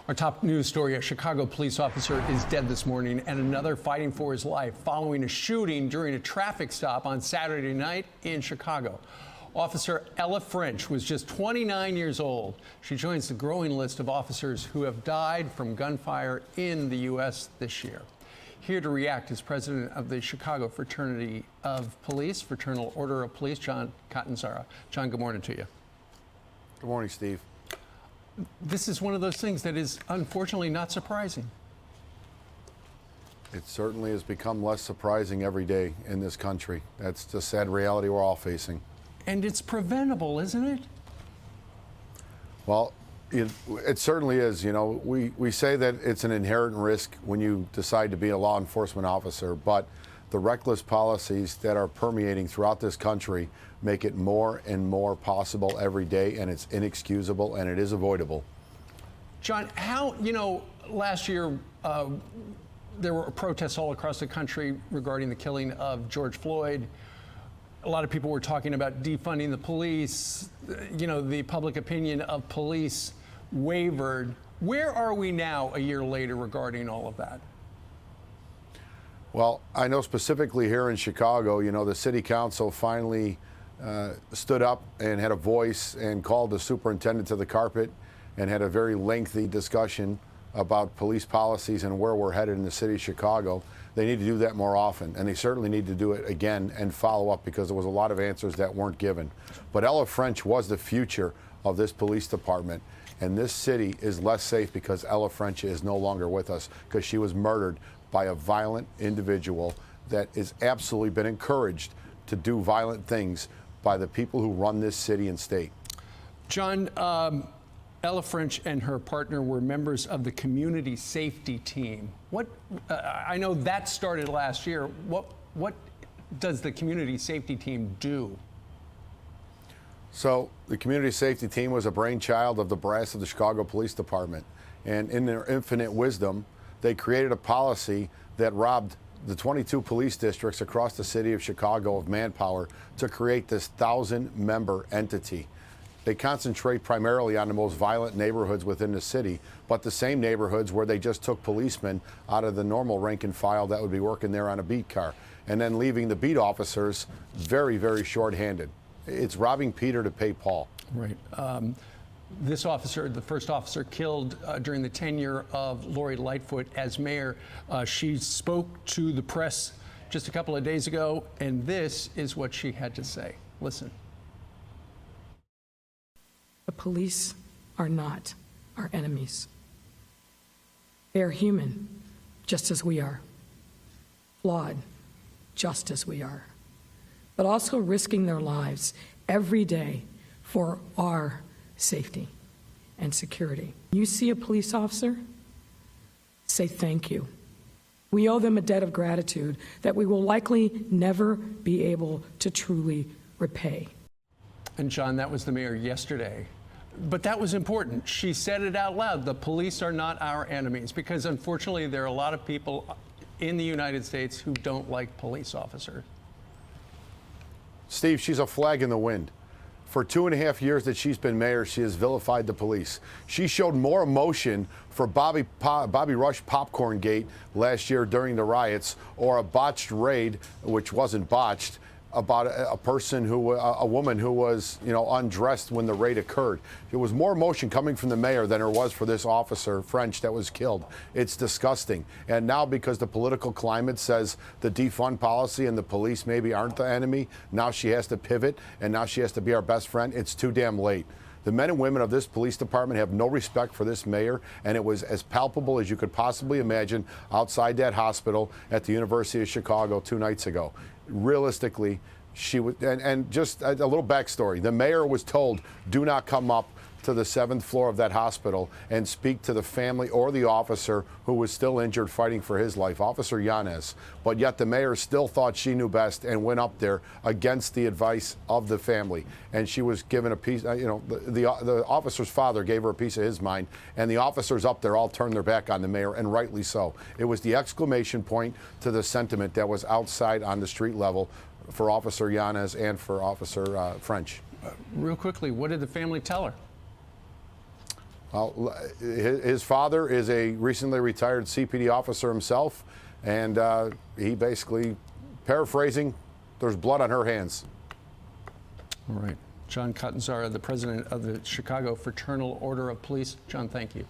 Our top news story, a Chicago police officer is dead this morning and another fighting for his life following a shooting during a traffic stop on Saturday night in Chicago. Officer Ella French was just 29 years old. She joins the growing list of officers who have died from gunfire in the U.S. this year. Here to react is president of the Chicago Fraternity of Police, Fraternal Order of Police, John Catanzara. John, good morning to you. Good morning, Steve. This is one of those things that is unfortunately not surprising. It certainly has become less surprising every day in this country. That's the sad reality we're all facing. And it's preventable, isn't it? Well, it certainly is. You know, we say that it's an inherent risk when you decide to be a law enforcement officer, but the reckless policies that are permeating throughout this country make it more and more possible every day, and it's inexcusable and it is avoidable. John, last year there were protests all across the country regarding the killing of George Floyd. A lot of people were talking about defunding the police. The public opinion of police wavered. Where are we now a year later regarding all of that? Well, I know specifically here in Chicago, the city council finally stood up and had a voice and called the superintendent to the carpet and had a very lengthy discussion about police policies and where we're headed in the city of Chicago. They need to do that more often, and they certainly need to do it again and follow up, because there was a lot of answers that weren't given. But Ella French was the future of this police department, and this city is less safe because Ella French is no longer with us, because she was murdered by a violent individual that has absolutely been encouraged to do violent things by the people who run this city and state. John, Ella French and her partner were members of the community safety team. I know that started last year. What does the community safety team do? So the community safety team was a brainchild of the brass of the Chicago Police Department. And in their infinite wisdom, they created a policy that robbed the 22 police districts across the city of Chicago of manpower to create this 1,000-member entity. They concentrate primarily on the most violent neighborhoods within the city, but the same neighborhoods where they just took policemen out of the normal rank and file that would be working there on a beat car, and then leaving the beat officers very, very short-handed. It's robbing Peter to pay Paul. Right. This officer, the first officer killed during the tenure of Lori Lightfoot as mayor, she spoke to the press just a couple of days ago, and this is what she had to say. Listen. The police are not our enemies. They are human, just as we are. Flawed, just as we are. But also risking their lives every day for our safety and security. You see a police officer, say thank you. We owe them a debt of gratitude that we will likely never be able to truly repay. And John, that was the mayor yesterday. But that was important. She said it out loud. The police are not our enemies, because unfortunately there are a lot of people in the United States who don't like police officers. Steve, she's a flag in the wind. For 2.5 years that she's been mayor, she has vilified the police. She showed more emotion for Bobby Rush Popcorn Gate last year during the riots, or a botched raid, which wasn't botched, about a woman who was, undressed when the raid occurred. There was more emotion coming from the mayor than there was for this officer, French, that was killed. It's disgusting. And now, because the political climate says the defund policy and the police maybe aren't the enemy, now she has to pivot, and now she has to be our best friend. It's too damn late. The men and women of this police department have no respect for this mayor, and it was as palpable as you could possibly imagine outside that hospital at the University of Chicago 2 nights ago. Realistically, she was, and just a little backstory. The mayor was told, do not come up to the 7th floor of that hospital and speak to the family or the officer who was still injured fighting for his life, Officer Yanez. But yet the mayor still thought she knew best and went up there against the advice of the family. And she was given a piece, the officer's father gave her a piece of his mind, and the officers up there all turned their back on the mayor, and rightly so. It was the exclamation point to the sentiment that was outside on the street level for Officer Yanez and for Officer French. Real quickly, what did the family tell her? His father is a recently retired CPD officer himself, and he basically, paraphrasing, there's blood on her hands. All right. John Catanzara, the president of the Chicago Fraternal Order of Police. John, thank you.